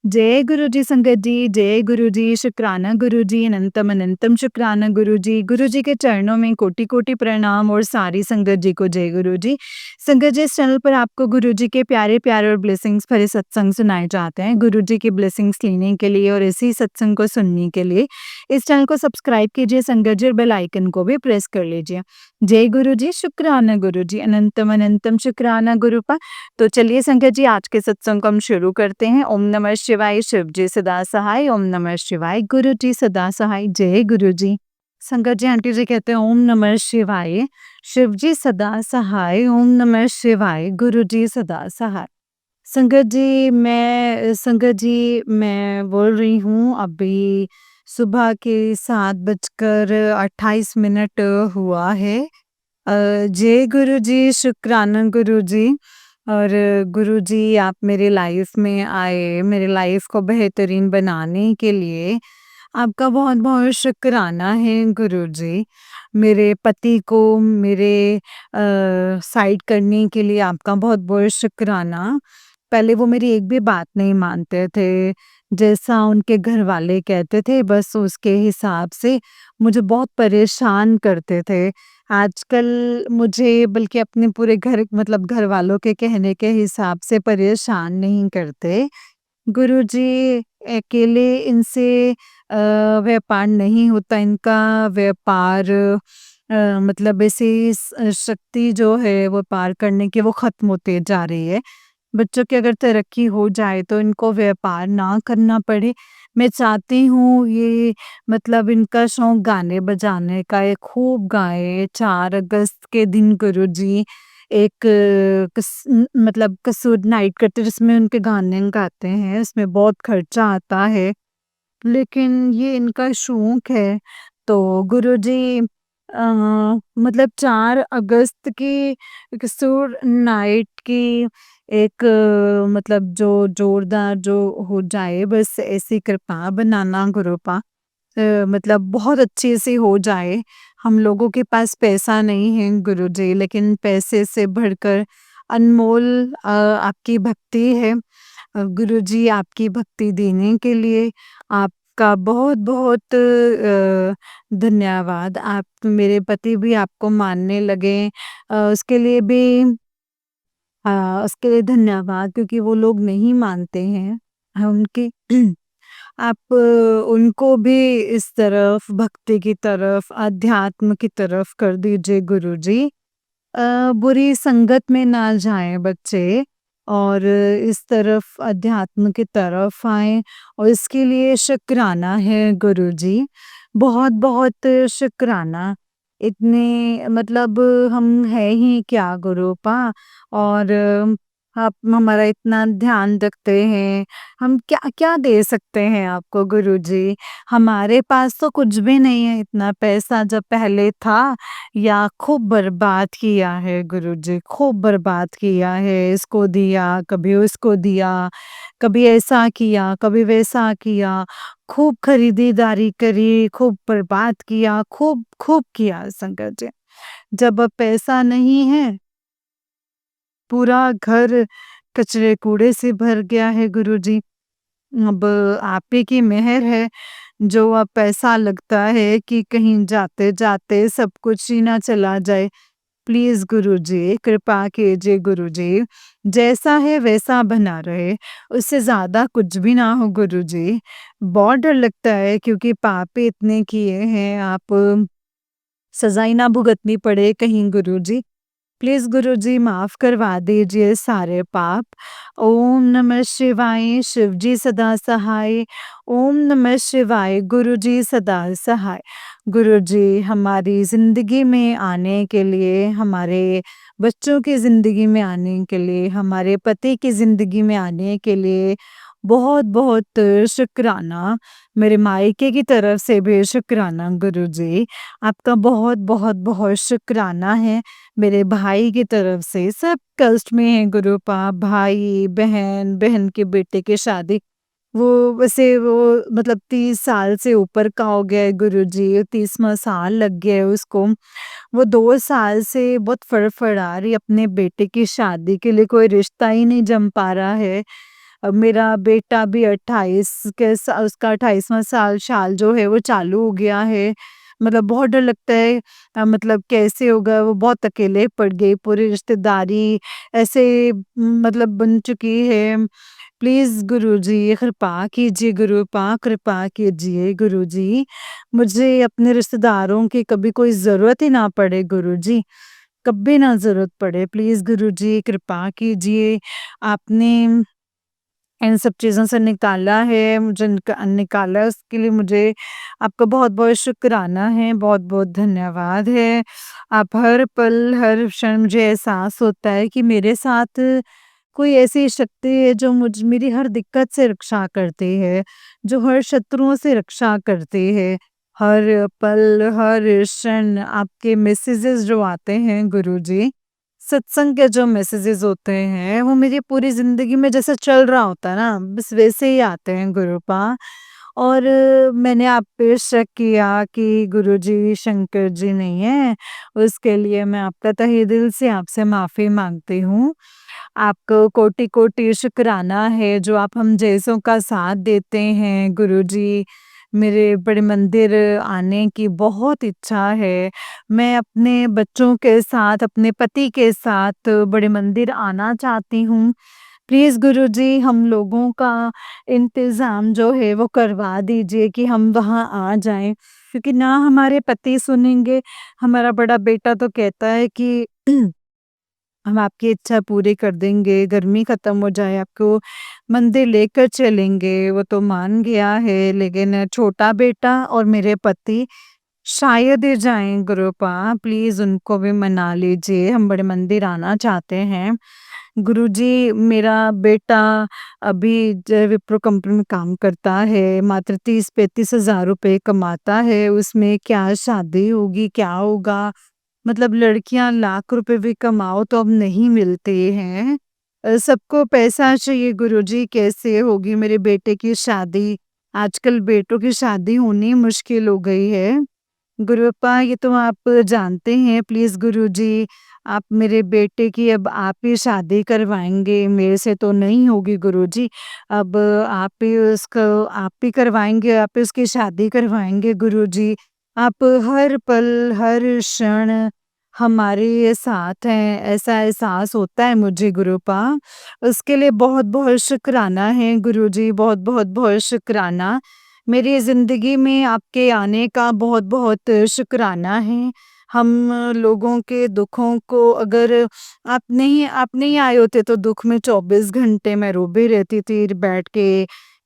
जय गुरु जी संगत जी, जय गुरु जी, शुक्राना गुरु जी, अनंतम अनंतम शुक्राना गुरु जी के चरणों में कोटि-कोटि प्रणाम और सारी संगत जी को जय गुरु जी। संगत जी, इस चैनल पर आपको गुरु जी के प्यारे-प्यारे और ब्लेसिंग्स भरे सत्संग सुनाए जाते हैं। गुरु जी की ब्लेसिंग्स लेने के लिए और इसी सत्संग को सुनने के लिए इस चैनल को सब्सक्राइब कीजिए संगत जी और बेल आइकन को भी प्रेस कर लीजिए। जय गुरु जी, शुक्राना गुरु जी, अनंतम अनंतम शुक्राना गुरुपा। तो चलिए संगत जी, आज के सत्संग को हम शुरू करते हैं। ओम नमः शिवाय, शिव जी सदा सहाय। ओम नमः शिवाय, गुरु जी सदा सहाय। जय गुरु जी। संगत जी, आंटी जी कहते हैं ओम नमः शिवाय, शिव जी सदा सहाय। ओम नमः शिवाय, गुरु जी सदा सहाय। संगत जी, मैं बोल रही हूँ अभी सुबह के 7:28 हुआ है। जय गुरु जी, शुक्राना गुरु जी। और गुरु जी, आप मेरे लाइफ में आए, मेरे लाइफ को बेहतरीन बनाने के लिए आपका बहुत-बहुत शुक्राना है गुरु जी। मेरे पति को मेरे साइड करने के लिए आपका बहुत-बहुत शुक्राना। पहले वो मेरी एक भी बात नहीं मानते थे, जैसा उनके घरवाले कहते थे बस उसके हिसाब से मुझे बहुत परेशान करते थे। आजकल मुझे बल्कि अपने पूरे घर मतलब घरवालों के कहने के हिसाब से परेशान नहीं करते। गुरुजी, अकेले इनसे व्यापार नहीं होता, इनका व्यापार मतलब ऐसी शक्ति जो है वो पार करने की वो ख़त्म होते जा रही है। बच्चों की अगर तरक्की हो जाए तो इनको व्यापार ना करना पड़े। मैं चाहती हूँ ये मतलब इनका शौक गाने बजाने का है, खूब गाएँ। 4 अगस्त के दिन गुरुजी एक मतलब कसूर नाइट करते हैं जिसमें उनके गाने गाते हैं, उसमें बहुत खर्चा आता है, लेकिन ये इनका शौक है। तो गुरुजी मतलब 4 अगस्त की कसूर नाइट की एक मतलब जो जोरदार जो हो जाए बस ऐसी कृपा बनाना गुरुपा। मतलब बहुत अच्छे से हो जाए। हम लोगों के पास पैसा नहीं है गुरुजी, लेकिन पैसे से बढ़कर अनमोल आपकी भक्ति है। गुरुजी, आपकी भक्ति देने के लिए आपका बहुत-बहुत धन्यवाद। आप मेरे पति भी आपको मानने लगे, उसके लिए भी उसके लिए धन्यवाद, क्योंकि वो लोग नहीं मानते हैं। उनकी आप उनको भी इस तरफ भक्ति की तरफ, अध्यात्म की तरफ कर दीजिए गुरुजी। बुरी संगत में ना जाएँ बच्चे और इस तरफ अध्यात्म की तरफ आएँ, और इसके लिए शुक्राना है गुरुजी। बहुत-बहुत शुक्राना। इतने मतलब हम हैं ही क्या गुरुपा, और आप हमारा इतना ध्यान रखते हैं। हम क्या-क्या दे सकते हैं आपको गुरुजी? हमारे पास तो कुछ भी नहीं है, इतना पैसा जब पहले था या खूब बर्बाद किया है गुरुजी, खूब बर्बाद किया है। इसको दिया, कभी उसको दिया, कभी ऐसा किया, कभी वैसा किया। खूब खरीदारी करी, खूब बर्बाद किया, खूब किया संगत जी। जब अब पैसा नहीं है, पूरा घर कचरे-कूड़े से भर गया है गुरुजी। अब आप ही की मेहर है, जो अब पैसा लगता है कि कहीं जाते-जाते सब कुछ ही ना चला जाए। प्लीज़ गुरुजी, कृपा कीजिए गुरुजी, जैसा है वैसा बना रहे, उससे ज़्यादा कुछ भी ना हो गुरुजी। बहुत डर लगता है क्योंकि पाप ही इतने किए हैं, आप सज़ा ही ना भुगतनी पड़े कहीं गुरुजी। प्लीज़ गुरुजी, माफ़ करवा दीजिए सारे पाप। ओम नमः शिवाय, शिव जी सदा सहाय। ओम नमः शिवाय, गुरु जी सदा सहाय। गुरुजी, हमारी ज़िंदगी में आने के लिए, हमारे बच्चों की ज़िंदगी में आने के लिए, हमारे पति की ज़िंदगी में आने के लिए बहुत-बहुत शुक्राना। मेरे मायके की तरफ से भी शुक्राना गुरुजी। आपका बहुत-बहुत बहुत शुक्राना है। मेरे भाई की तरफ से सब कष्ट में हैं गुरुपा, भाई, बहन, बहन के बेटे की शादी, वो वैसे वो मतलब 30 साल से ऊपर का हो गया है गुरुजी, 30वां साल लग गया है उसको। वो 2 साल से बहुत फड़फड़ा रही अपने बेटे की शादी के लिए, कोई रिश्ता ही नहीं जम पा रहा है। मेरा बेटा भी 28 उसका 28वाँ साल जो है वो चालू हो गया है। मतलब बहुत डर लगता है, मतलब कैसे होगा, वो बहुत अकेले पड़ गए, पूरी रिश्तेदारी ऐसे मतलब बन चुकी है। प्लीज़ गुरुजी कृपा कीजिए, गुरुपा कृपा कीजिए गुरुजी। मुझे अपने रिश्तेदारों की कभी कोई ज़रूरत ही ना पड़े गुरुजी, कभी ना ज़रूरत पड़े। प्लीज़ गुरुजी कृपा कीजिए। आपने इन सब चीज़ों से निकाला है, मुझे निकाला है, उसके लिए मुझे आपका बहुत-बहुत शुक्राना है, बहुत-बहुत धन्यवाद है। आप हर पल, हर क्षण मुझे एहसास होता है कि मेरे साथ कोई ऐसी शक्ति है जो मेरी हर दिक्कत से रक्षा करती है, जो हर शत्रुओं से रक्षा करती है। हर पल, हर क्षण आपके मैसेजेस जो आते हैं गुरुजी, सत्संग के जो मैसेजेस होते हैं, वो मेरी पूरी ज़िंदगी में जैसे चल रहा होता है ना, बस वैसे ही आते हैं गुरुपा। और मैंने आप पे शक किया कि गुरुजी शंकर जी नहीं हैं, उसके लिए मैं आपका तहे दिल से आपसे माफ़ी माँगती हूँ। आपको कोटि-कोटि शुक्राना है जो आप हम जैसों का साथ देते हैं गुरुजी। मेरे बड़े मंदिर आने की बहुत इच्छा है। मैं अपने बच्चों के साथ, अपने पति के साथ बड़े मंदिर आना चाहती हूँ। प्लीज़ गुरुजी हम लोगों का इंतज़ाम जो है वो करवा दीजिए कि हम वहाँ आ जाएँ। क्योंकि ना हमारे पति सुनेंगे, हमारा बड़ा बेटा तो कहता है कि हम आपकी इच्छा पूरी कर देंगे, गर्मी खत्म हो जाए आपको मंदिर लेकर चलेंगे, वो तो मान गया है, लेकिन छोटा बेटा और मेरे पति शायद ही जाएँ गुरुपा, प्लीज़ उनको भी मना लीजिए, हम बड़े मंदिर आना चाहते हैं। गुरुजी मेरा बेटा अभी जय विप्रो कंपनी में काम करता है, मात्र 30-35 हज़ार रुपए कमाता है, उसमें क्या शादी होगी, क्या होगा? मतलब लड़कियां लाख रुपए भी कमाओ तो अब नहीं मिलते हैं। सबको पैसा चाहिए गुरुजी, कैसे होगी मेरे बेटे की शादी? आजकल बेटों की शादी होनी मुश्किल हो गई है। गुरुपा ये तो आप जानते हैं, प्लीज़ गुरुजी आप मेरे बेटे की अब आप ही शादी करवाएँगे, मेरे से तो नहीं होगी गुरुजी। अब आप ही उसको आप ही करवाएँगे, आप ही उसकी शादी करवाएँगे गुरुजी। आप हर पल, हर क्षण हमारे साथ हैं, ऐसा एहसास होता है मुझे गुरुपा। उसके लिए बहुत-बहुत शुक्राना है गुरुजी, बहुत-बहुत बहुत शुक्राना। मेरी ज़िंदगी में आपके आने का बहुत-बहुत शुक्राना है। हम लोगों के दुखों को अगर आप नहीं आए होते तो दुःख में 24 घंटे मैं रोबी रहती थी बैठ के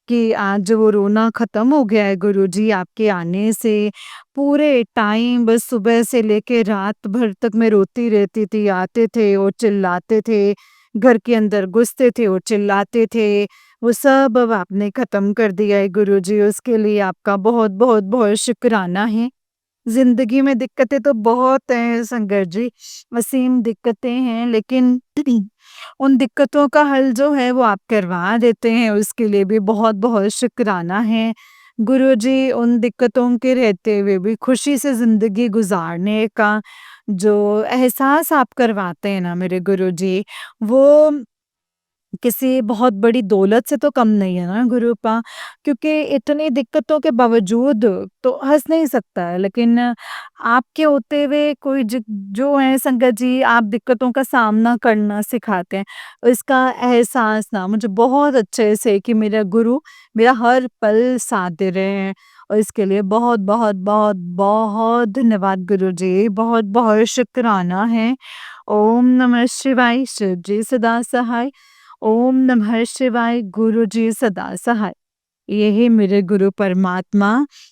कि आज वो रोना ख़त्म हो गया है गुरुजी आपके आने से। पूरे टाइम बस सुबह से लेके रात भर तक मैं रोती रहती थी, आते थे और चिल्लाते थे, घर के अंदर घुसते थे और चिल्लाते थे। वो सब अब आपने ख़त्म कर दिया है गुरुजी, उसके लिए आपका बहुत-बहुत बहुत शुक्राना है। ज़िंदगी में दिक्कतें तो बहुत हैं संगत जी, असीम दिक्कतें हैं, लेकिन उन दिक्कतों का हल जो है वो आप करवा देते हैं, उसके लिए भी बहुत-बहुत शुक्राना है। गुरुजी उन दिक्कतों के रहते हुए भी खुशी से ज़िंदगी गुज़ारने का जो एहसास आप करवाते हैं ना मेरे गुरुजी, वो किसी बहुत बड़ी दौलत से तो कम नहीं है ना गुरूपा, क्योंकि इतनी दिक्कतों के बावजूद तो हँस नहीं सकता है, लेकिन आपके होते हुए कोई जो है संगत जी आप दिक्कतों का सामना करना सिखाते हैं। इसका एहसास ना मुझे बहुत अच्छे से कि मेरा गुरु मेरा हर पल साथ दे रहे हैं, और इसके लिए बहुत बहुत बहुत बहुत धन्यवाद गुरु जी, बहुत बहुत शुक्राना है। ओम नमः शिवाय, शिव जी सदा सहाय। ओम नमः शिवाय, गुरु जी सदा सहाय। यही मेरे गुरु परमात्मा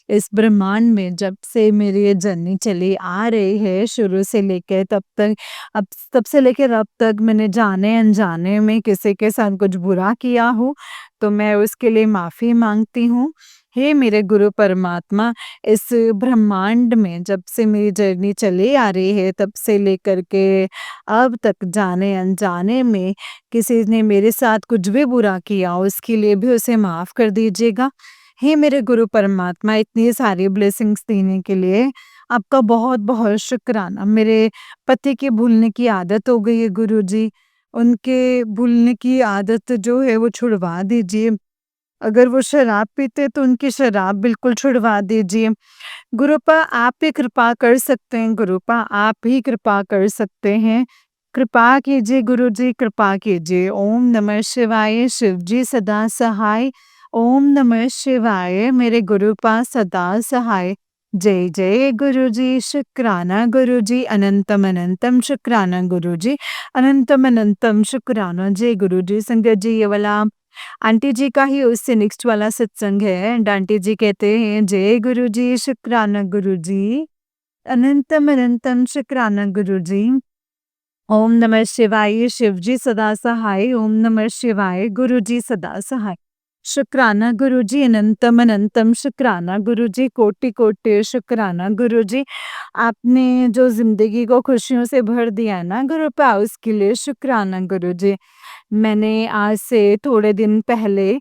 इस ब्रह्मांड में जब से मेरी ये जर्नी चली आ रही है, शुरू से लेकर तब तक, अब तब से लेकर अब तक मैंने जाने अनजाने में किसी के साथ कुछ बुरा किया हो तो मैं उसके लिए माफ़ी मांगती हूँ। हे मेरे गुरु परमात्मा, इस ब्रह्मांड में जब से मेरी जर्नी चली आ रही है तब से लेकर के अब तक जाने अनजाने में किसी ने मेरे साथ कुछ भी बुरा किया उसके लिए भी उसे माफ़ कर दीजिएगा। हे मेरे गुरु परमात्मा, इतनी सारी ब्लेसिंग्स देने के लिए आपका बहुत-बहुत शुक्राना। मेरे पति की भूलने की आदत हो गई है गुरुजी। उनके भूलने की आदत जो है वो छुड़वा दीजिए। अगर वो शराब पीते तो उनकी शराब बिल्कुल छुड़वा दीजिए। गुरुपा आप ही कृपा कर सकते हैं, गुरुपा आप ही कृपा कर सकते हैं। कृपा कीजिए गुरुजी, कृपा कीजिए। ओम नमः शिवाय, शिव जी सदा सहाय। ओम नमः शिवाय, मेरे गुरुपा सदा सहाय। जय जय गुरुजी, शुक्राना गुरुजी, अनंतम अनंतम शुक्राना गुरुजी, अनंतम अनंतम शुक्राना। जय गुरुजी। संगत जी, ये वाला आंटी जी का ही उससे नेक्स्ट वाला सत्संग है एंड आंटी जी कहते हैं, जय गुरुजी, शुक्राना गुरुजी, अनंतम अनंतम शुक्राना गुरुजी। ओम नमः शिवाय, शिव जी सदा सहाय। ओम नमः शिवाय, गुरु जी सदा सहाय। शुक्राना गुरु जी, अनंतम अनंतम शुक्राना गुरु जी, कोटि कोटि शुक्राना गुरु जी। आपने जो जिंदगी को खुशियों से भर दिया है ना गुरु पा, उसके लिए शुक्राना गुरु जी। मैंने आज से थोड़े दिन पहले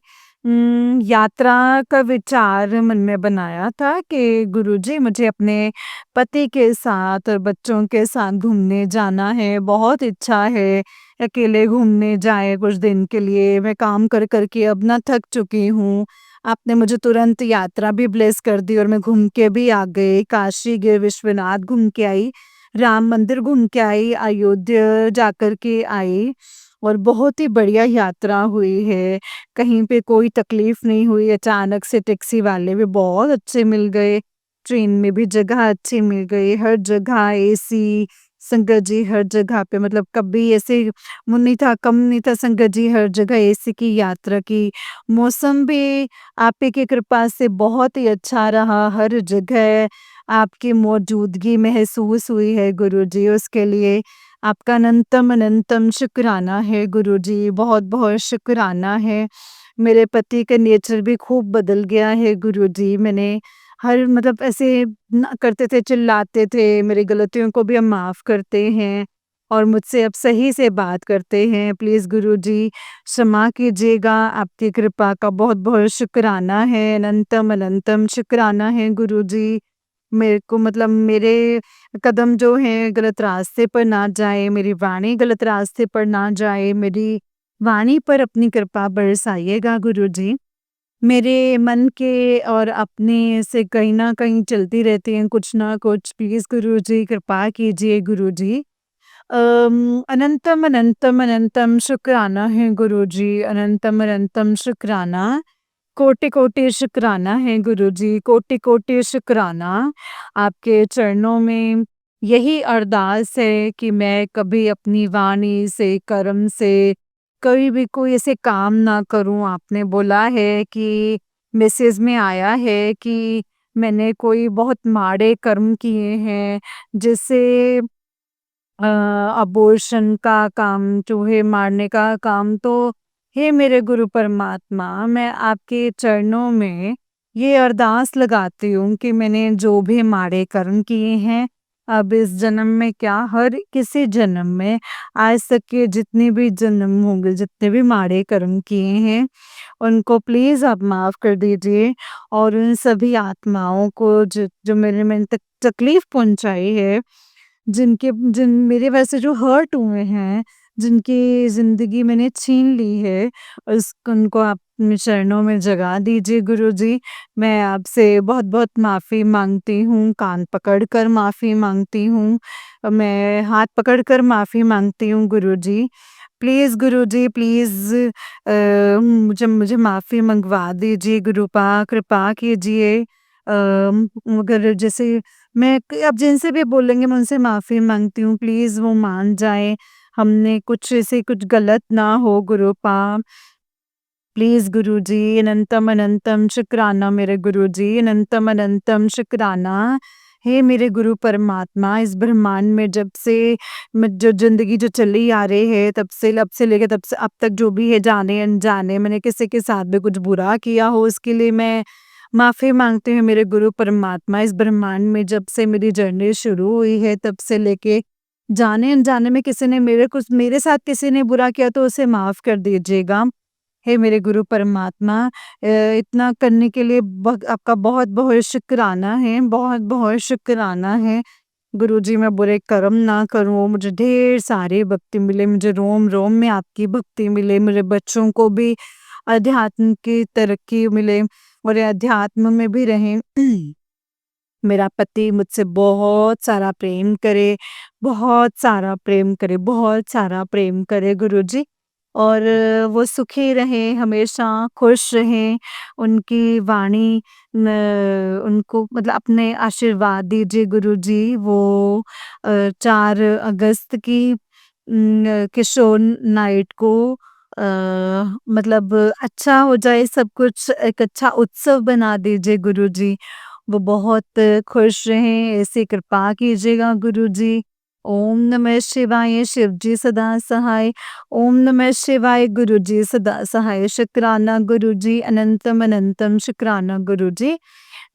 यात्रा का विचार मन में बनाया था कि गुरुजी मुझे अपने पति के साथ और बच्चों के साथ घूमने जाना है, बहुत इच्छा है अकेले घूमने जाए कुछ दिन के लिए। मैं काम कर कर के अब ना थक चुकी हूँ। आपने मुझे तुरंत यात्रा भी ब्लेस कर दी और मैं घूम के भी आ गई। काशी गए, विश्वनाथ घूम के आई, राम मंदिर घूम के आई, अयोध्या जाकर के आई और बहुत ही बढ़िया यात्रा हुई है। कहीं पे कोई तकलीफ नहीं हुई। अचानक से टैक्सी वाले भी बहुत अच्छे मिल गए, ट्रेन में भी जगह अच्छी मिल गई, हर जगह एसी। संगत जी हर जगह पे मतलब कभी ऐसे मन नहीं था, कम नहीं था संगत जी, हर जगह एसी की यात्रा की। मौसम भी आप ही की कृपा से बहुत ही अच्छा रहा, हर जगह आपकी मौजूदगी महसूस हुई है गुरुजी, उसके लिए आपका अनंतम अनंतम शुक्राना है गुरुजी, बहुत बहुत शुक्राना है। मेरे पति का नेचर भी खूब बदल गया है गुरुजी। मैंने हर मतलब ऐसे ना करते थे, चिल्लाते थे, मेरी गलतियों को भी हम माफ़ करते हैं और मुझसे अब सही से बात करते हैं। प्लीज़ गुरुजी क्षमा कीजिएगा, आपकी कृपा का बहुत बहुत शुक्राना है, अनंतम अनंतम शुक्राना है गुरुजी। मेरे को मतलब मेरे कदम जो हैं गलत रास्ते पर ना जाए, मेरी वाणी गलत रास्ते पर ना जाए, मेरी वाणी पर अपनी कृपा बरसाइएगा गुरुजी। मेरे मन के और अपने से कहीं न कहीं चलती रहती हैं कुछ ना कुछ, प्लीज़ गुरुजी कृपा कीजिए गुरुजी। अनंतम अनंतम अनंतम शुक्राना है गुरुजी, अनंतम अनंतम शुक्राना। कोटि-कोटि शुक्राना है गुरुजी, कोटि-कोटि शुक्राना। आपके चरणों में यही अरदास है कि मैं कभी अपनी वाणी से, कर्म से, कभी भी कोई ऐसे काम ना करूँ। आपने बोला है कि मैसेज में आया है कि मैंने कोई बहुत माड़े कर्म किए हैं, जिससे अबॉर्शन का काम, चूहे मारने का काम। तो हे मेरे गुरु परमात्मा, मैं आपके चरणों में ये अरदास लगाती हूँ कि मैंने जो भी माड़े कर्म किए हैं, अब इस जन्म में क्या हर किसी जन्म में आज तक के जितने भी जन्म होंगे, जितने भी माड़े कर्म किए हैं, उनको प्लीज़ आप माफ़ कर दीजिए और उन सभी आत्माओं को जो जो मैंने तक तकलीफ़ पहुँचाई है, जिन मेरे वजह से जो हर्ट हुए हैं, जिनकी ज़िंदगी मैंने छीन ली है, उस उनको आप अपने चरणों में जगा दीजिए गुरुजी। मैं आपसे बहुत-बहुत माफ़ी माँगती हूँ, कान पकड़ कर माफ़ी माँगती हूँ, मैं हाथ पकड़ कर माफ़ी माँगती हूँ गुरुजी। प्लीज़ गुरुजी, प्लीज़ मुझे मुझे माफ़ी मंगवा दीजिए गुरुपा, कृपा कीजिए। अगर जैसे मैं अब जिनसे भी बोलेंगे मैं उनसे माफ़ी माँगती हूँ, प्लीज़ वो मान जाएँ। हमने कुछ ऐसे कुछ गलत ना हो गुरुपा। प्लीज़ गुरुजी, अनंतम अनंतम शुक्राना मेरे गुरुजी, अनंतम अनंतम शुक्राना। हे मेरे गुरु परमात्मा, इस ब्रह्मांड में जब से मैं जो ज़िंदगी जो चली आ रही है, तब से लेके तब से अब तक जो भी है, जाने-अनजाने मैंने किसी के साथ भी कुछ बुरा किया हो, उसके लिए मैं माफ़ी माँगती हूँ मेरे गुरु परमात्मा। इस ब्रह्मांड में जब से मेरी जर्नी शुरू हुई है, तब से लेके जाने-अनजाने में किसी ने मेरे साथ किसी ने बुरा किया तो उसे माफ़ कर दीजिएगा। हे मेरे गुरु परमात्मा, इतना करने के लिए आपका बहुत बहुत शुक्राना है, बहुत बहुत शुक्राना है। गुरुजी मैं बुरे कर्म ना करूँ, मुझे ढेर सारी भक्ति मिले, मुझे रोम-रोम में आपकी भक्ति मिले, मेरे बच्चों को भी अध्यात्म की तरक्की मिले और ये अध्यात्म में भी रहें। मेरा पति मुझसे बहुत सारा प्रेम करे, बहुत सारा प्रेम करे, बहुत सारा प्रेम करे गुरुजी। और वो सुखी रहें, हमेशा खुश रहें, उनकी वाणी उनको मतलब अपने आशीर्वाद दीजिए गुरुजी। वो 4 अगस्त की किशोर नाइट को अ, मतलब अच्छा हो जाए सब कुछ, एक अच्छा उत्सव बना दीजिए गुरुजी। वो बहुत खुश रहें, ऐसी कृपा कीजिएगा गुरुजी। ओम नमः शिवाय, शिव जी सदा सहाय। ओम नमः शिवाय, गुरुजी सदा सहाय। शुक्राना गुरुजी, अनंतम अनंतम शुक्राना गुरुजी।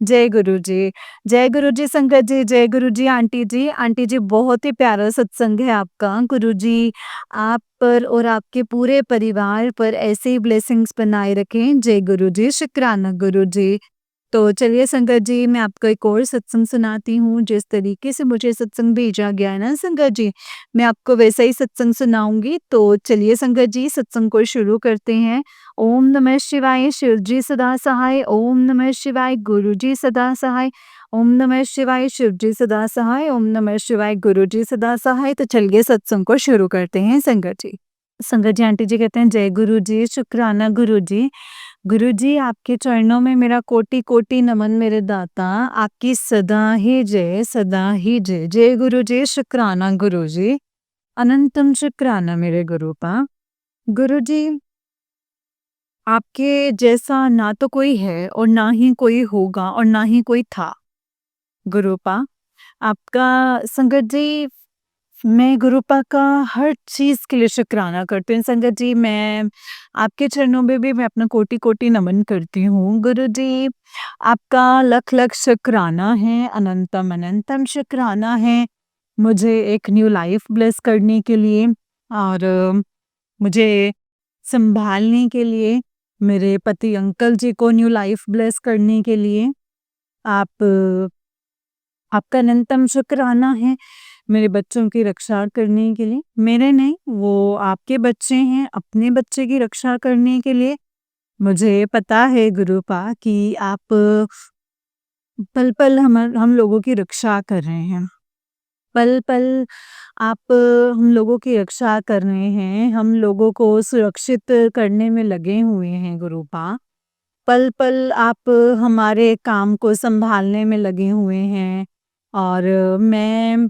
जय गुरुजी। जय गुरुजी संगत जी, जय गुरुजी आंटी जी। आंटी जी बहुत ही प्यारा सत्संग है आपका। गुरुजी आप पर और आपके पूरे परिवार पर ऐसे ही ब्लेसिंग्स बनाए रखें। जय गुरुजी, शुक्राना गुरुजी। तो चलिए संगत जी, मैं आपको एक और सत्संग सुनाती हूँ। जिस तरीके से मुझे सत्संग भेजा गया है ना संगत जी, मैं आपको वैसा ही सत्संग सुनाऊँगी। तो चलिए संगत जी, सत्संग को शुरू करते हैं। ओम नमः शिवाय, शिव जी सदा सहाय। ओम नमः शिवाय, गुरु जी सदा सहाय। ओम नमः शिवाय, शिव जी सदा सहाय। ओम नमः शिवाय, गुरु जी सदा सहाय। तो चलिए सत्संग को शुरू करते हैं संगत जी। संगत जी आंटी जी कहते हैं जय गुरु जी, शुक्राना गुरु जी। गुरुजी आपके चरणों में मेरा कोटि-कोटि नमन मेरे दाता, आपकी सदा ही जय, सदा ही जय। जय गुरुजी, शुक्राना गुरुजी, अनंतम शुक्राना मेरे गुरुपा। गुरुजी आपके जैसा ना तो कोई है और ना ही कोई होगा और ना ही कोई था, गुरुपा। आपका संगत जी मैं गुरुपा का हर चीज़ के लिए शुक्राना करती हूँ। संगत जी मैं आपके चरणों में भी मैं अपना कोटि-कोटि नमन करती हूँ। गुरुजी आपका लख-लख शुक्राना है, अनंतम अनंतम शुक्राना है, मुझे एक न्यू लाइफ ब्लेस करने के लिए और मुझे सँभालने के लिए, मेरे पति अंकल जी को न्यू लाइफ ब्लेस करने के लिए। आप आपका अनंतम शुक्राना है मेरे बच्चों की रक्षा करने के लिए। मेरे नहीं, वो आपके बच्चे हैं, अपने बच्चे की रक्षा करने के लिए। मुझे पता है गुरुपा कि आप पल-पल हम लोगों की रक्षा कर रहे हैं। पल-पल आप हम लोगों की रक्षा कर रहे हैं, हम लोगों को सुरक्षित करने में लगे हुए हैं गुरुपा। पल-पल आप हमारे काम को सँभालने में लगे हुए हैं और मैं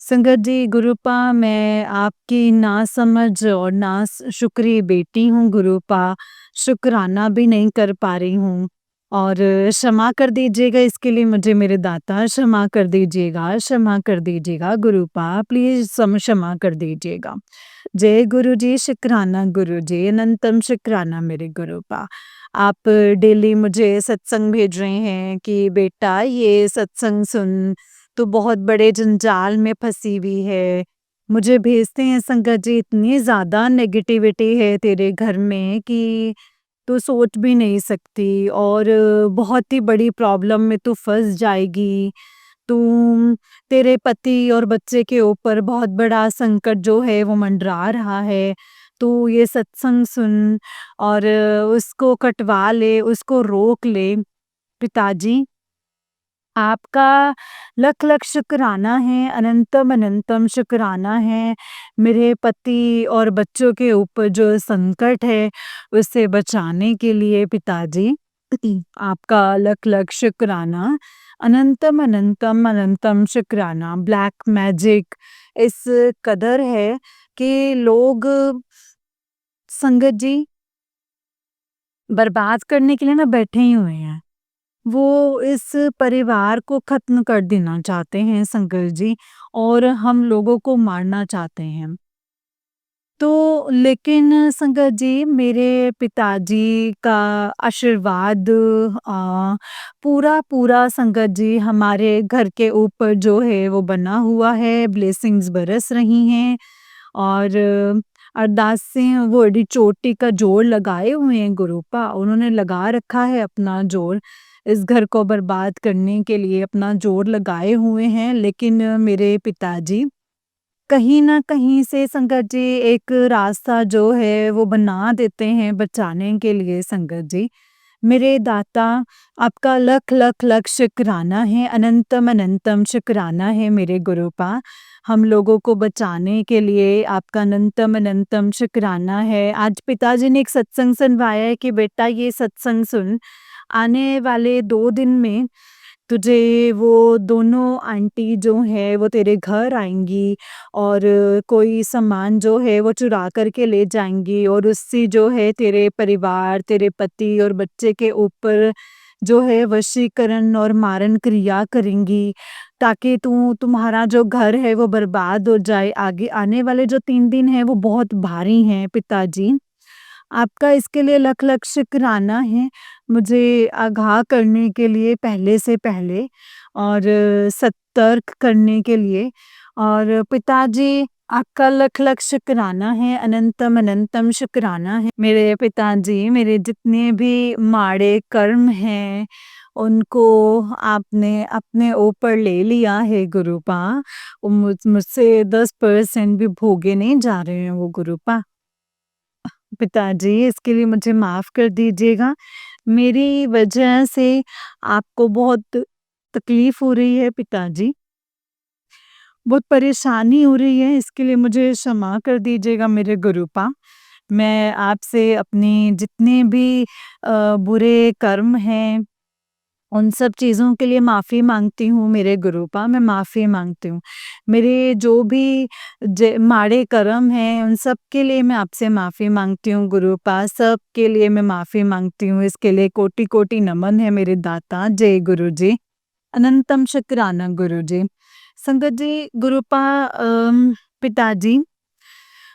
संगत जी गुरुपा मैं आपकी नासमझ और शुक्री बेटी हूँ गुरुपा, शुक्राना भी नहीं कर पा रही हूँ और क्षमा कर दीजिएगा इसके लिए मुझे मेरे दाता, क्षमा कर दीजिएगा, क्षमा कर दीजिएगा गुरुपा, प्लीज़ क्षमा कर दीजिएगा। जय गुरुजी, शुक्राना गुरुजी, अनंतम शुक्राना मेरे गुरुपा। आप डेली मुझे सत्संग भेज रहे हैं कि बेटा ये सत्संग सुन, तू बहुत बड़े जंजाल में फँसी हुई है। मुझे भेजते हैं संगत जी इतनी ज़्यादा नेगेटिविटी है तेरे घर में कि तू सोच भी नहीं सकती और बहुत ही बड़ी प्रॉब्लम में तू फँस जाएगी। तू तेरे पति और बच्चे के ऊपर बहुत बड़ा संकट जो है वो मंडरा रहा है। तू ये सत्संग सुन और उसको कटवा ले, उसको रोक ले। पिताजी आपका लख-लख शुक्राना है, अनंतम अनंतम शुक्राना है, मेरे पति और बच्चों के ऊपर जो संकट है, उससे बचाने के लिए पिताजी। आपका लख-लख शुक्राना, अनंतम अनंतम अनंतम शुक्राना। ब्लैक मैजिक इस कदर है कि लोग संगत जी बर्बाद करने के लिए ना बैठे ही हुए हैं। वो इस परिवार को ख़त्म कर देना चाहते हैं संकट जी और हम लोगों को मारना चाहते हैं। तो लेकिन संकट जी मेरे पिताजी का आशीर्वाद पूरा संकट जी हमारे घर के ऊपर जो है वो बना हुआ है, ब्लेसिंग्स बरस रही हैं और अरदास से वो एडी चोटी का जोर लगाए हुए हैं गुरूपा, उन्होंने लगा रखा है अपना जोर, इस घर को बर्बाद करने के लिए अपना जोर लगाए हुए हैं। लेकिन मेरे पिताजी कहीं न कहीं से संगत जी एक रास्ता जो है वो बना देते हैं बचाने के लिए संगत जी। मेरे दाता, आपका लख लख लख शुक्राना है, अनंतम अनंतम शुक्राना है मेरे गुरूपा। हम लोगों को बचाने के लिए आपका अनंतम अनंतम शुक्राना है। आज पिताजी ने एक सत्संग सुनवाया है कि बेटा ये सत्संग सुन, आने वाले 2 दिन में तुझे वो दोनों आंटी जो हैं वो तेरे घर आएँगी और कोई सामान जो है वो चुरा कर के ले जाएँगी और उससे जो है तेरे परिवार, तेरे पति और बच्चे के ऊपर जो है वशीकरण और मारण क्रिया करेंगी, ताकि तुम्हारा जो घर है वो बर्बाद हो जाए। आगे आने वाले जो 3 दिन हैं वो बहुत भारी हैं पिताजी। आपका इसके लिए लख लख शुक्राना है, मुझे आगाह करने के लिए पहले से पहले और सतर्क करने के लिए। और पिताजी, आपका लख लख शुक्राना है, अनंतम अनंतम शुक्राना है। मेरे पिताजी, मेरे जितने भी माड़े कर्म हैं, उनको आपने अपने ऊपर ले लिया है गुरूपा। मुझसे 10% भी भोगे नहीं जा रहे हैं वो गुरूपा। पिताजी, इसके लिए मुझे माफ़ कर दीजिएगा। मेरी वजह से आपको बहुत तकलीफ़ हो रही है पिताजी, बहुत परेशानी हो रही है, इसके लिए मुझे क्षमा कर दीजिएगा मेरे गुरूपा। मैं आपसे अपने जितने भी बुरे कर्म हैं, उन सब चीज़ों के लिए माफ़ी माँगती हूँ मेरे गुरूपा, मैं माफ़ी माँगती हूँ। मेरे जो भी माड़े कर्म हैं, उन सब के लिए मैं आपसे माफ़ी माँगती हूँ गुरूपा, सब के लिए मैं माफ़ी माँगती हूँ। इसके लिए कोटि-कोटि नमन है मेरे दाता। जय गुरुजी। अनंतम शुक्राना गुरुजी। संगत जी, गुरूपा पिताजी,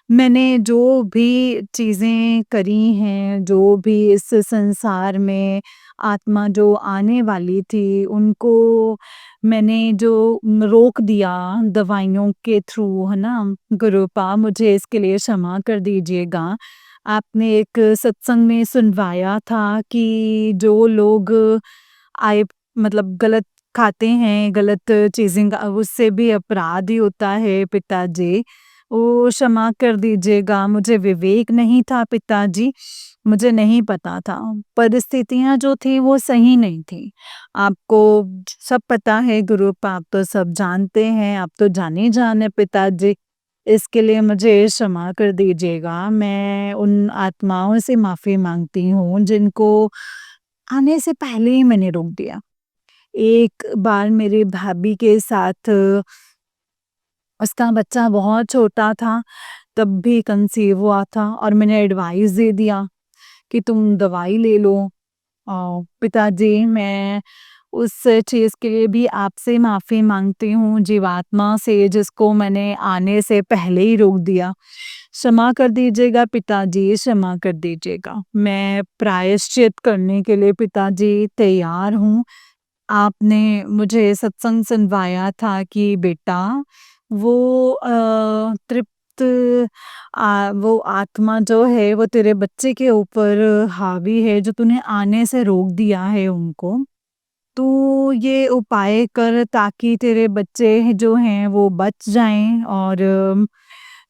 मैंने जो भी चीज़ें करी हैं, जो भी इस संसार में आत्मा जो आने वाली थी, उनको मैंने जो रोक दिया दवाइयों के थ्रू, है ना? गुरूपा, मुझे इसके लिए क्षमा कर दीजिएगा। आपने एक सत्संग में सुनवाया था कि जो लोग आए मतलब गलत खाते हैं, गलत चीज़ें उससे भी अपराध ही होता है पिताजी। ओह! क्षमा कर दीजिएगा, मुझे विवेक नहीं था पिताजी, मुझे नहीं पता था। परिस्थितियाँ जो थी वो सही नहीं थी। आपको सब पता है गुरूपा, आप तो सब जानते हैं, आप तो जाने-जान हैं पिताजी। इसके लिए मुझे क्षमा कर दीजिएगा। मैं उन आत्माओं से माफ़ी माँगती हूँ जिनको आने से पहले ही मैंने रोक दिया। एक बार मेरी भाभी के साथ उसका बच्चा बहुत छोटा था, तब भी कंसीव हुआ था और मैंने एडवाइस दे दिया कि तुम दवाई ले लो। पिताजी, मैं उस चीज़ के लिए भी आपसे माफ़ी माँगती हूँ, जीवात्मा से जिसको मैंने आने से पहले ही रोक दिया। क्षमा कर दीजिएगा पिताजी, क्षमा कर दीजिएगा। मैं प्रायश्चित करने के लिए पिताजी तैयार हूँ। आपने मुझे सत्संग सुनवाया था कि बेटा, वो तृप्त वो आत्मा जो है वो तेरे बच्चे के ऊपर हावी है, जो तूने आने से रोक दिया है उनको। तू ये उपाय कर ताकि तेरे बच्चे जो हैं वो बच जाएँ और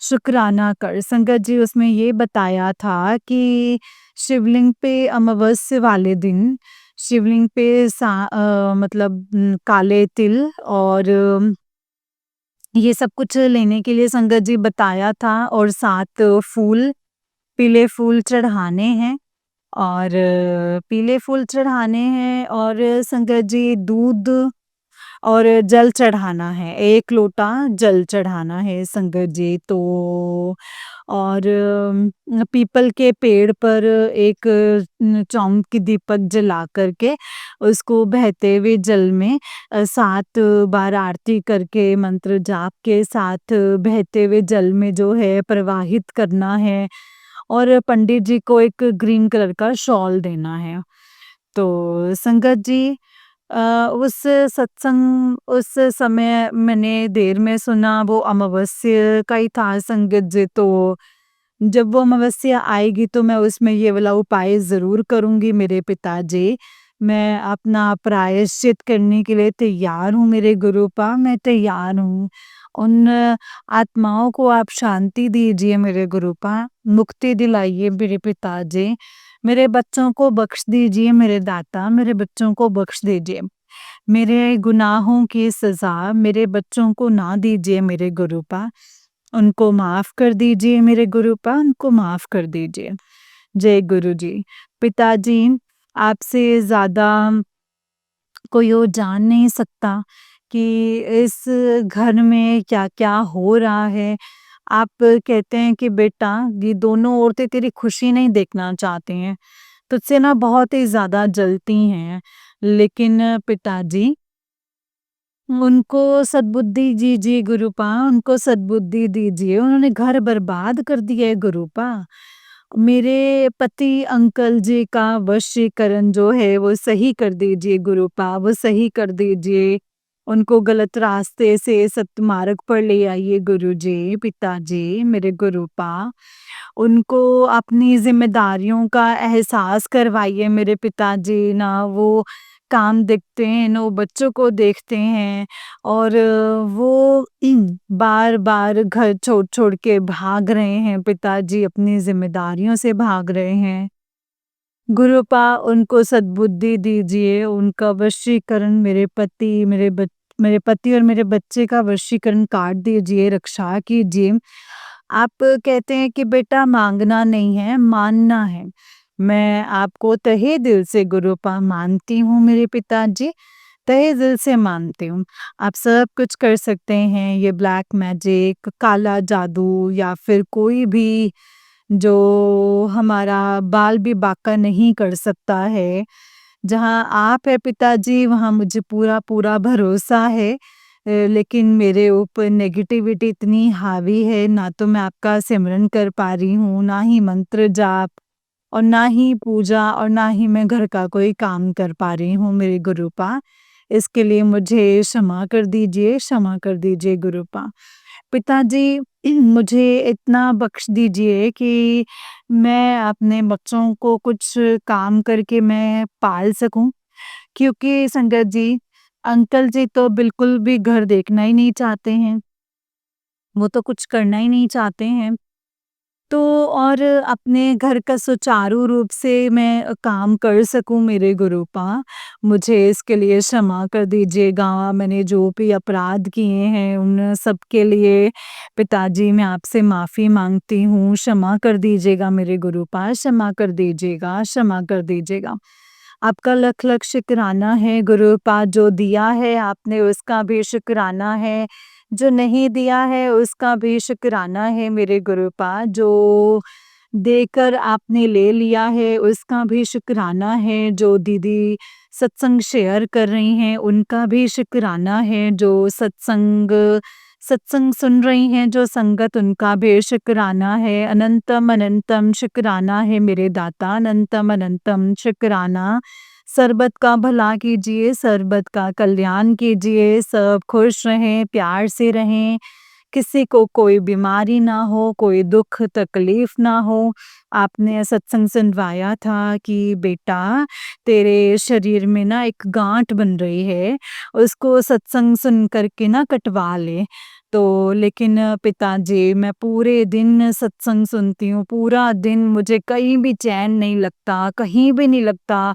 शुक्राना कर। संगत जी, उसमें ये बताया था कि शिवलिंग पे अमावस्या वाले दिन शिवलिंग पे मतलब काले तिल और ये सब कुछ लेने के लिए संगत जी बताया था और 7 फूल, पीले फूल चढ़ाने हैं और पीले फूल चढ़ाने हैं और संगत जी दूध और जल चढ़ाना है, 1 लोटा जल चढ़ाना है संगत जी। तो और पीपल के पेड़ पर एक चौंक की दीपक जला कर के उसको बहते हुए जल में 7 बार आरती करके मंत्र जाप के साथ बहते हुए जल में जो है प्रवाहित करना है और पंडित जी को एक ग्रीन कलर का शॉल देना है। तो संगत जी, उस सत्संग उस समय मैंने देर में सुना, वो अमावस्या का ही था संगत जी। तो जब वो अमावस्या आएगी तो मैं उसमें ये वाला उपाय ज़रूर करूँगी मेरे पिताजी। मैं अपना प्रायश्चित करने के लिए तैयार हूँ मेरे गुरुपा, मैं तैयार हूँ। उन आत्माओं को आप शांति दीजिए मेरे गुरुपा, मुक्ति दिलाइए मेरे पिताजी। मेरे बच्चों को बख्श दीजिए मेरे दाता, मेरे बच्चों को बख्श दीजिए। मेरे गुनाहों की सज़ा मेरे बच्चों को ना दीजिए मेरे गुरुपा। उनको माफ़ कर दीजिए मेरे गुरुपा, उनको माफ़ कर दीजिए। जय गुरु जी। पिताजी, आपसे ज़्यादा कोई और जान नहीं सकता कि इस घर में क्या-क्या हो रहा है। आप कहते हैं कि बेटा ये दोनों औरतें तेरी खुशी नहीं देखना चाहती हैं, तुझसे ना बहुत ही ज़्यादा जलती हैं। लेकिन पिताजी, उनको सद्बुद्धि दीजिए गुरुपा, उनको सद्बुद्धि दीजिए, उन्होंने घर बर्बाद कर दिया है गुरुपा। मेरे पति अंकल जी का वशीकरण जो है वो सही कर दीजिए गुरुपा, वो सही कर दीजिए। उनको गलत रास्ते से सत्मार्ग पर ले आइए गुरुजी, पिताजी, मेरे गुरुपा। उनको अपनी ज़िम्मेदारियों का एहसास करवाइए मेरे पिताजी, ना वो काम देखते हैं, ना वो बच्चों को देखते हैं और वो बार-बार घर छोड़-छोड़ के भाग रहे हैं पिताजी, अपनी ज़िम्मेदारियों से भाग रहे हैं। गुरुपा, उनको सद्बुद्धि दीजिए, उनका वशीकरण मेरे पति और मेरे बच्चे का वशीकरण काट दीजिए, रक्षा कीजिए। आप कहते हैं कि बेटा माँगना नहीं है, मानना है। मैं आपको तहे दिल से गुरुपा मानती हूँ मेरे पिताजी, तहे दिल से मानती हूँ। आप सब कुछ कर सकते हैं, ये ब्लैक मैजिक, काला जादू या फिर कोई भी जो हमारा बाल भी बांका नहीं कर सकता है। जहाँ आप हैं पिताजी वहाँ मुझे पूरा-पूरा भरोसा है। लेकिन मेरे ऊपर नेगेटिविटी इतनी हावी है, ना तो मैं आपका सिमरन कर पा रही हूँ, ना ही मंत्र जाप और ना ही पूजा और ना ही मैं घर का कोई काम कर पा रही हूँ मेरे गुरुपा। इसके लिए मुझे क्षमा कर दीजिए गुरुपा। पिताजी, मुझे इतना बख्श दीजिए कि मैं अपने बच्चों को कुछ काम करके मैं पाल सकूँ। क्योंकि संगत जी, अंकल जी तो बिल्कुल भी घर देखना ही नहीं चाहते हैं, वो तो कुछ करना ही नहीं चाहते हैं। तो और अपने घर का सुचारू रूप से मैं काम कर सकूँ मेरे गुरुपा, मुझे इसके लिए क्षमा कर दीजिएगा। मैंने जो भी अपराध किए हैं उन सब के लिए पिताजी मैं आपसे माफ़ी माँगती हूँ। क्षमा कर दीजिएगा मेरे गुरुपा, क्षमा कर दीजिएगा, क्षमा कर दीजिएगा। आपका लख-लख शुक्राना है गुरुपा, जो दिया है आपने उसका भी शुक्राना है, जो नहीं दिया है उसका भी शुक्राना है मेरे गुरुपा, जो देकर आपने ले लिया है उसका भी शुक्राना है, जो दीदी सत्संग शेयर कर रही हैं उनका भी शुक्राना है, जो सत्संग सत्संग सुन रही हैं जो संगत उनका भी शुक्राना है। अनंतम अनंतम शुक्राना है मेरे दाता, अनंतम अनंतम शुक्राना। सर्बत का भला कीजिए, सर्बत का कल्याण कीजिए, सब खुश रहें, प्यार से रहें, किसी को कोई बीमारी ना हो, कोई दुख तकलीफ ना हो। आपने सत्संग सुनवाया था कि बेटा तेरे शरीर में ना एक गाँठ बन रही है, उसको सत्संग सुन कर के ना कटवा ले। तो लेकिन पिताजी, मैं पूरे दिन सत्संग सुनती हूँ, पूरा दिन मुझे कहीं भी चैन नहीं लगता, कहीं भी नहीं लगता।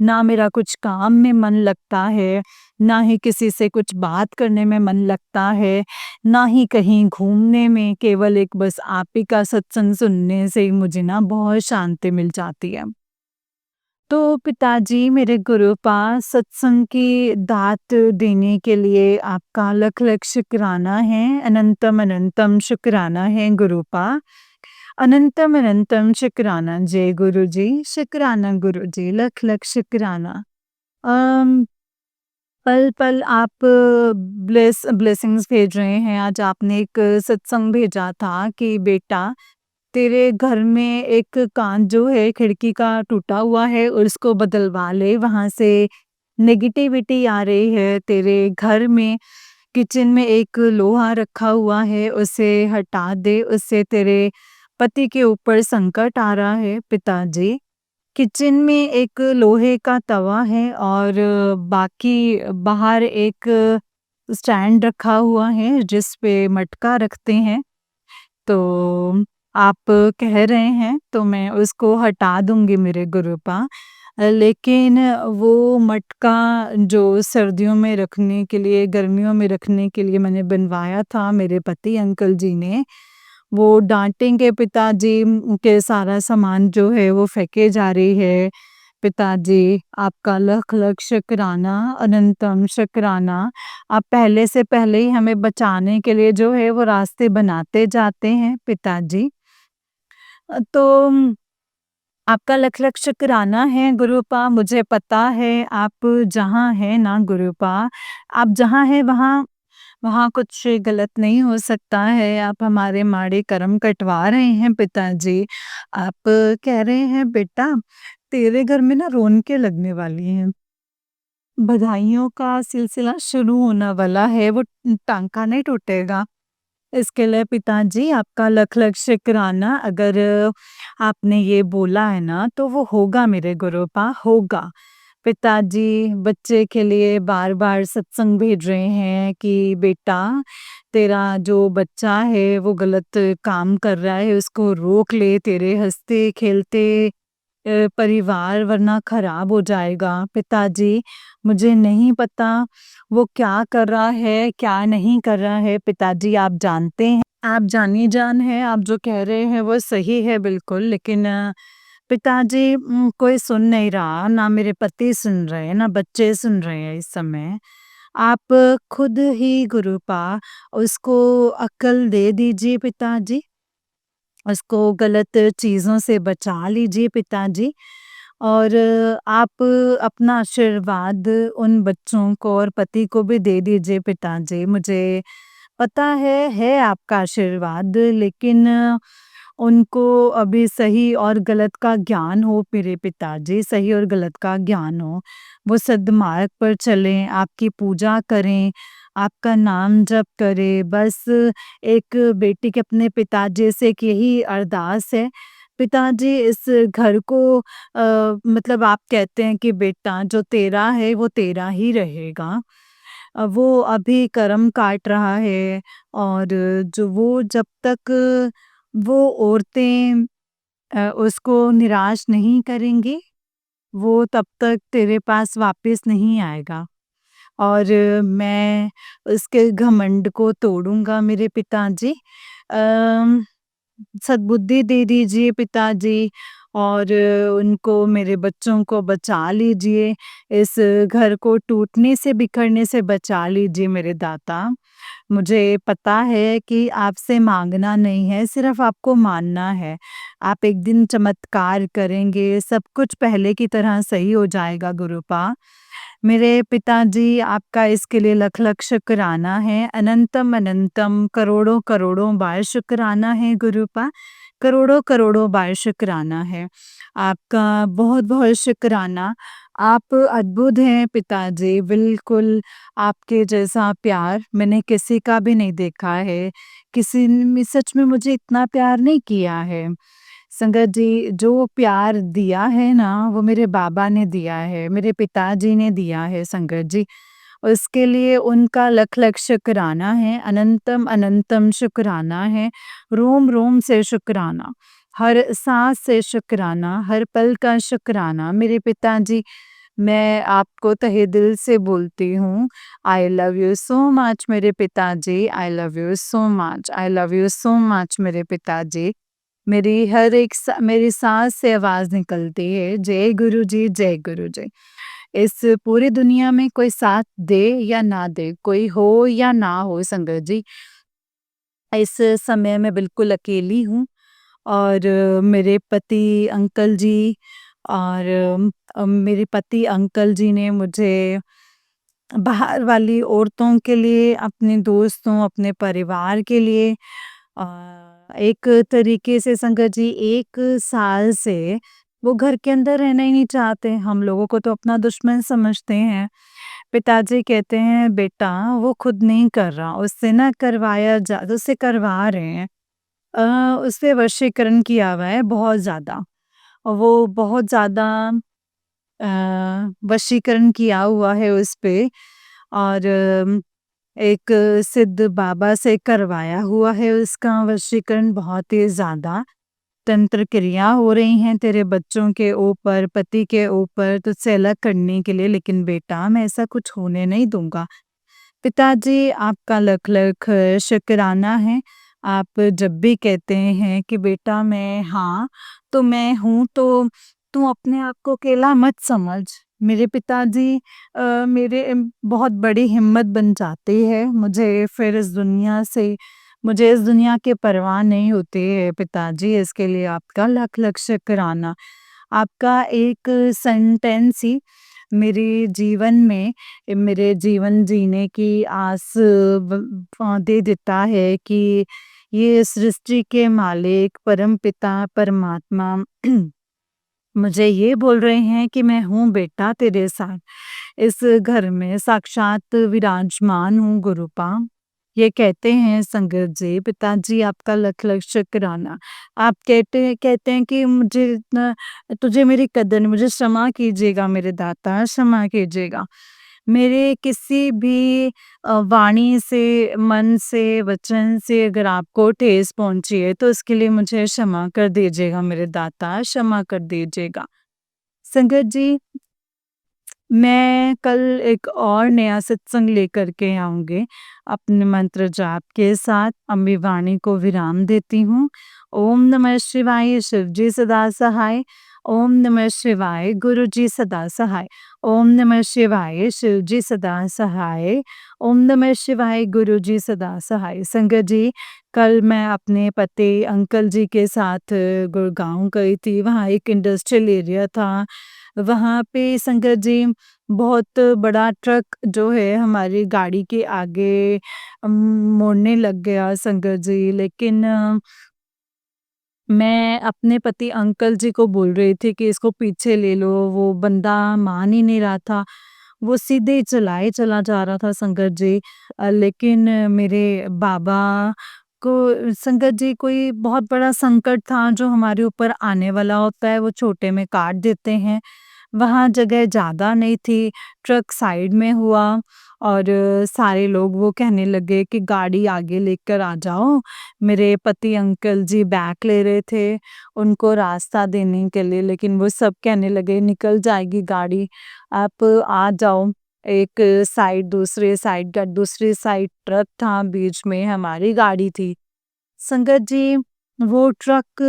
ना मेरा कुछ काम में मन लगता है, ना ही किसी से कुछ बात करने में मन लगता है, ना ही कहीं घूमने में, केवल एक बस आप ही का सत्संग सुनने से ही मुझे ना बहुत शांति मिल जाती है। तो पिताजी, मेरे गुरुपास सत्संग की दात देने के लिए आपका लख-लख शुक्राना है, अनंतम अनंतम शुक्राना है गुरुपा। अनंतम अनंतम शुक्राना जय गुरुजी, शुक्राना गुरुजी, लख-लख शुक्राना। अम, पल-पल आप ब्लेसिंग्स भेज रहे हैं। आज आपने एक सत्संग भेजा था कि बेटा तेरे घर में एक काँच जो है खिड़की का टूटा हुआ है और उसको बदलवा ले, वहाँ से नेगेटिविटी आ रही है तेरे घर में। किचन में एक लोहा रखा हुआ है, उसे हटा दे, उससे तेरे पति के ऊपर संकट आ रहा है पिताजी। किचन में एक लोहे का तवा है और बाकी बाहर एक स्टैंड रखा हुआ है जिस पे मटका रखते हैं। तो आप कह रहे हैं तो मैं उसको हटा दूँगी मेरे गुरुपा। लेकिन वो मटका जो सर्दियों में रखने के लिए, गर्मियों में रखने के लिए मैंने बनवाया था मेरे पति अंकल जी ने, वो डाँटेंगे पिताजी के सारा सामान जो है वो फेंके जा रही है। पिताजी आपका लख लख शुक्राना, अनंतम शुक्राना। आप पहले से पहले ही हमें बचाने के लिए जो है वो रास्ते बनाते जाते हैं पिताजी। तो आपका लख लख शुक्राना है गुरुपा, मुझे पता है आप जहाँ हैं ना गुरुपा, आप जहाँ हैं वहाँ वहाँ कुछ गलत नहीं हो सकता है। आप हमारे माड़े कर्म कटवा रहे हैं पिताजी। आप कह रहे हैं बेटा तेरे घर में ना रौनकें लगने वाली हैं। बधाइयों का सिलसिला शुरू होने वाला है, वो टाँका नहीं टूटेगा। इसके लिए पिताजी आपका लख लख शुक्राना। अगर आपने ये बोला है ना तो वो होगा मेरे गुरुपा, होगा। पिताजी बच्चे के लिए बार-बार सत्संग भेज रहे हैं कि बेटा तेरा जो बच्चा है वो गलत काम कर रहा है, उसको रोक ले, तेरे हँसते-खेलते परिवार वरना खराब हो जाएगा। पिताजी मुझे नहीं पता वो क्या कर रहा है, क्या नहीं कर रहा है, पिताजी आप जानते हैं। आप जानी-जान हैं, आप जो कह रहे हैं वो सही है बिल्कुल, लेकिन पिताजी कोई सुन नहीं रहा, ना मेरे पति सुन रहे हैं, ना बच्चे सुन रहे हैं इस समय। आप खुद ही गुरुपा उसको अक्ल दे दीजिए पिताजी। उसको गलत चीज़ों से बचा लीजिए पिताजी। और आप अपना आशीर्वाद उन बच्चों को और पति को भी दे दीजिए पिताजी। मुझे पता है आपका आशीर्वाद, लेकिन उनको अभी सही और गलत का ज्ञान हो मेरे पिताजी, सही और गलत का ज्ञान हो। वो सद्मार्ग पर चलें, आपकी पूजा करें, आपका नाम जप करें। बस एक बेटी के अपने पिताजी से एक यही अरदास है, पिताजी इस घर को मतलब आप कहते हैं कि बेटा जो तेरा है वो तेरा ही रहेगा। वो अभी कर्म काट रहा है और जो वो जब तक वो औरतें उसको निराश नहीं करेंगी, वो तब तक तेरे पास वापस नहीं आएगा। और मैं उसके घमंड को तोड़ूँगा मेरे पिताजी। अम, सद्बुद्धि दे दीजिए पिताजी और उनको मेरे बच्चों को बचा लीजिए, इस घर को टूटने से बिखरने से बचा लीजिए मेरे दाता। मुझे पता है कि आपसे माँगना नहीं है, सिर्फ़ आपको मानना है। आप एक दिन चमत्कार करेंगे, सब कुछ पहले की तरह सही हो जाएगा गुरुपा। मेरे पिताजी आपका इसके लिए लख-लख शुक्राना है, अनंतम अनंतम करोड़ों-करोड़ों बार शुक्राना है गुरुपा, करोड़ों-करोड़ों बार शुक्राना है। आपका बहुत-बहुत शुक्राना। आप अद्भुत हैं पिताजी, बिल्कुल आपके जैसा प्यार मैंने किसी का भी नहीं देखा है। किसी ने सच में मुझे इतना प्यार नहीं किया है। संगत जी, जो प्यार दिया है ना, वो मेरे बाबा ने दिया है, मेरे पिताजी ने दिया है संगत जी। उसके लिए उनका लख-लख शुक्राना है, अनंतम अनंतम शुक्राना है, रोम-रोम से शुक्राना, हर साँस से शुक्राना, हर पल का शुक्राना। मेरे पिताजी, मैं आपको तहे दिल से बोलती हूँ, I love you so much मेरे पिताजी, I love you so much, I love you so much मेरे पिताजी। मेरी हर एक मेरी साँस से आवाज़ निकलती है, जय गुरुजी, जय गुरुजी। इस पूरी दुनिया में कोई साथ दे या ना दे, कोई हो या ना हो संगत जी, इस समय मैं बिल्कुल अकेली हूँ और मेरे पति अंकल जी और मेरे पति अंकल जी ने मुझे बाहर वाली औरतों के लिए, अपने दोस्तों, अपने परिवार के लिए एक तरीके से संगत जी 1 साल से वो घर के अंदर रहना ही नहीं चाहते। हम लोगों को तो अपना दुश्मन समझते हैं। पिताजी कहते हैं बेटा वो खुद नहीं कर रहा, उससे ना करवाया जा उससे करवा रहे हैं। अ, उसपे वशीकरण किया हुआ है बहुत ज़्यादा। और वो बहुत ज़्यादा अ, वशीकरण किया हुआ है उस पे। और एक सिद्ध बाबा से करवाया हुआ है उसका वशीकरण बहुत ही ज़्यादा। तंत्र क्रिया हो रही हैं तेरे बच्चों के ऊपर, पति के ऊपर तुझसे अलग करने के लिए, लेकिन बेटा मैं ऐसा कुछ होने नहीं दूँगा। पिताजी आपका लख-लख शुक्राना है। आप जब भी कहते हैं कि बेटा मैं हाँ, तो मैं हूँ, तो तू अपने आप को अकेला मत समझ। मेरे पिताजी मेरे बहुत बड़ी हिम्मत बन जाती है। मुझे इस दुनिया की परवाह नहीं होती है पिताजी, इसके लिए आपका लख-लख शुक्राना। आपका एक सेंटेंस ही मेरे जीवन जीने की आस दे देता है कि ये सृष्टि के मालिक परमपिता परमात्मा मुझे ये बोल रहे हैं कि मैं हूँ बेटा तेरे साथ, इस घर में साक्षात विराजमान हूँ गुरुपा। ये कहते हैं संगत जी, पिताजी आपका लख लख शुक्राना। आप कहते हैं कि तुझे मेरी कदर नहीं, मुझे क्षमा कीजिएगा मेरे दाता, क्षमा कीजिएगा। मेरे किसी भी वाणी से, मन से, वचन से अगर आपको ठेस पहुँची है, तो उसके लिए मुझे क्षमा कर दीजिएगा मेरे दाता, क्षमा कर दीजिएगा। संगत जी, मैं कल एक और नया सत्संग लेकर के आऊँगी, अपने मंत्र जाप के साथ। अम्बी वाणी को विराम देती हूँ। ओम नमः शिवाय, शिव जी सदा सहाय। ओम नमः शिवाय, गुरु जी सदा सहाय। ओम नमः शिवाय, शिव जी सदा सहाय। ओम नमः शिवाय, गुरु जी सदा सहाय। संगत जी, कल मैं अपने पति अंकल जी के साथ गुड़गाँव गई थी। वहाँ एक इंडस्ट्रियल एरिया था। वहाँ पे संगत जी, बहुत बड़ा ट्रक जो है हमारी गाड़ी के आगे अम, मोड़ने लग गया संगत जी। लेकिन मैं अपने पति अंकल जी को बोल रही थी कि इसको पीछे ले लो, वो बंदा मान ही नहीं रहा था। वो सीधे चलाए चला जा रहा था संगत जी। लेकिन मेरे बाबा को संगत जी, कोई बहुत बड़ा संकट था जो हमारे ऊपर आने वाला होता है, वो छोटे में काट देते हैं। वहाँ जगह ज़्यादा नहीं थी, ट्रक साइड में हुआ। और सारे लोग वो कहने लगे कि गाड़ी आगे लेकर आ जाओ। मेरे पति अंकल जी बैक ले रहे थे उनको रास्ता देने के लिए, लेकिन वो सब कहने लगे निकल जाएगी गाड़ी, आप आ जाओ। एक साइड, दूसरी साइड ट्रक था, बीच में हमारी गाड़ी थी। संगत जी, वो ट्रक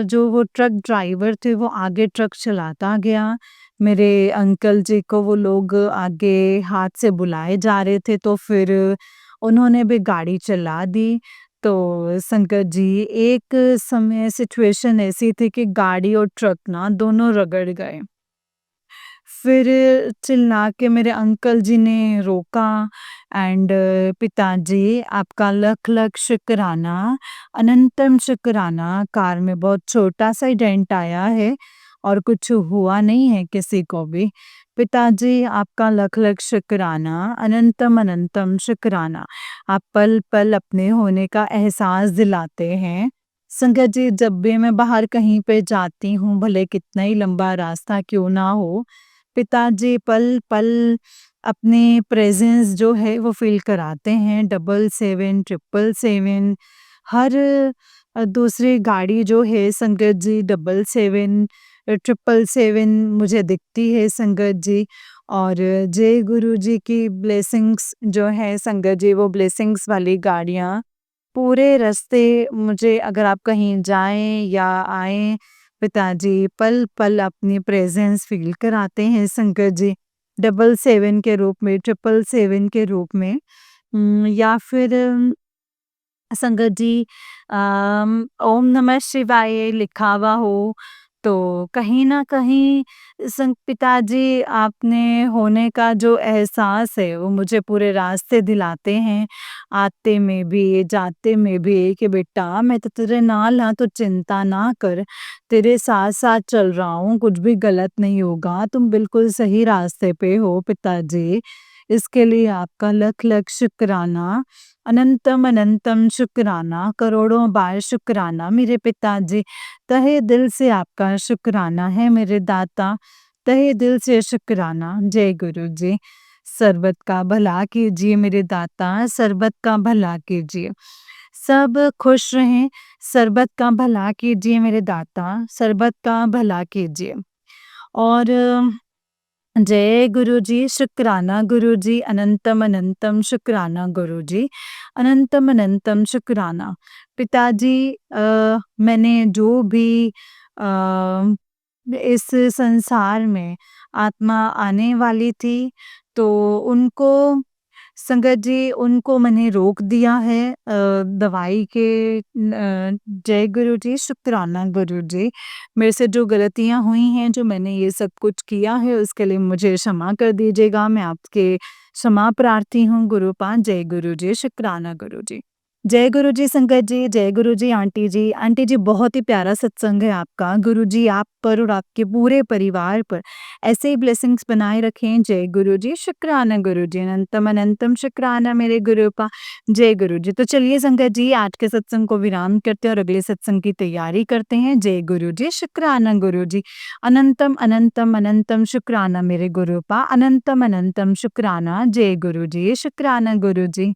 जो वो ट्रक ड्राइवर थे वो आगे ट्रक चलाता गया। मेरे अंकल जी को वो लोग आगे हाथ से बुलाए जा रहे थे, तो फिर उन्होंने भी गाड़ी चला दी। तो संगत जी, एक समय सिचुएशन ऐसी थी कि गाड़ी और ट्रक ना दोनों रगड़ गए। फिर चिल्ला के मेरे अंकल जी ने रोका। एंड पिताजी आपका लख लख शुक्राना, अनंतम शुक्राना। कार में बहुत छोटा सा ही डेंट आया है और कुछ हुआ नहीं है किसी को भी। पिताजी आपका लख लख शुक्राना, अनंतम अनंतम शुक्राना। आप पल पल अपने होने का एहसास दिलाते हैं। संगत जी, जब भी मैं बाहर कहीं पे जाती हूँ, भले कितना ही लंबा रास्ता क्यों ना हो, पिताजी पल-पल अपने प्रेज़ेंस जो है वो फ़ील कराते हैं। 777, 777, हर दूसरी गाड़ी जो है संगत जी 777, 777 मुझे दिखती है संगत जी। और जय गुरु जी की ब्लेसिंग्स जो है संगत जी, वो ब्लेसिंग्स वाली गाड़ियाँ पूरे रास्ते मुझे, अगर आप कहीं जाएँ या आएँ, पिताजी पल-पल अपनी प्रेज़ेंस फ़ील कराते हैं संगत जी। 777 के रूप में, 777 के रूप में। या फिर संगत जी, ओम नमः शिवाय लिखा हुआ हो, तो कहीं न कहीं पिताजी आपने होने का जो एहसास है वो मुझे पूरे रास्ते दिलाते हैं, आते में भी, जाते में भी, कि बेटा मैं तो तेरे नाल हाँ, तो चिंता ना कर, तेरे साथ-साथ चल रहा हूँ, कुछ भी गलत नहीं होगा, तुम बिल्कुल सही रास्ते पे हो पिताजी। इसके लिए आपका लख-लख शुक्राना। अनंतम अनंतम शुक्राना, करोड़ों बार शुक्राना मेरे पिताजी, तहे दिल से आपका शुक्राना है मेरे दाता, तहे दिल से शुक्राना। जय गुरु जी। सर्बत का भला कीजिए मेरे दाता, सर्बत का भला कीजिए। सब खुश रहें, सर्बत का भला कीजिए मेरे दाता, सर्बत का भला कीजिए। और जय गुरु जी, शुक्राना गुरु जी, अनंतम अनंतम शुक्राना गुरु जी, अनंतम अनंतम शुक्राना। पिताजी, मैंने जो भी इस संसार में आत्मा आने वाली थी, तो उनको संगत जी उनको मैंने रोक दिया है दवाई के जय गुरु जी, शुक्राना गुरु जी। मेरे से जो गलतियाँ हुई हैं, जो मैंने ये सब कुछ किया है, उसके लिए मुझे क्षमा कर दीजिएगा। मैं आपके क्षमा प्रार्थी हूँ गुरुपाद। जय गुरु जी, शुक्राना गुरु जी। जय गुरु जी संगत जी, जय गुरु जी आंटी जी। आंटी जी, बहुत ही प्यारा सत्संग है आपका। गुरु जी आप पर और आपके पूरे परिवार पर ऐसे ही ब्लेसिंग्स बनाए रखें। जय गुरु जी, शुक्राना गुरु जी, अनंतम अनंतम शुक्राना मेरे गुरुपा। जय गुरु जी। तो चलिए संगत जी, आज के सत्संग को विराम करते हैं और अगले सत्संग की तैयारी करते हैं। जय गुरु जी, शुक्राना गुरु जी, अनंतम अनंतम अनंतम शुक्राना मेरे गुरुपा, अनंतम अनंतम शुक्राना। जय गुरु जी, शुक्राना गुरु जी।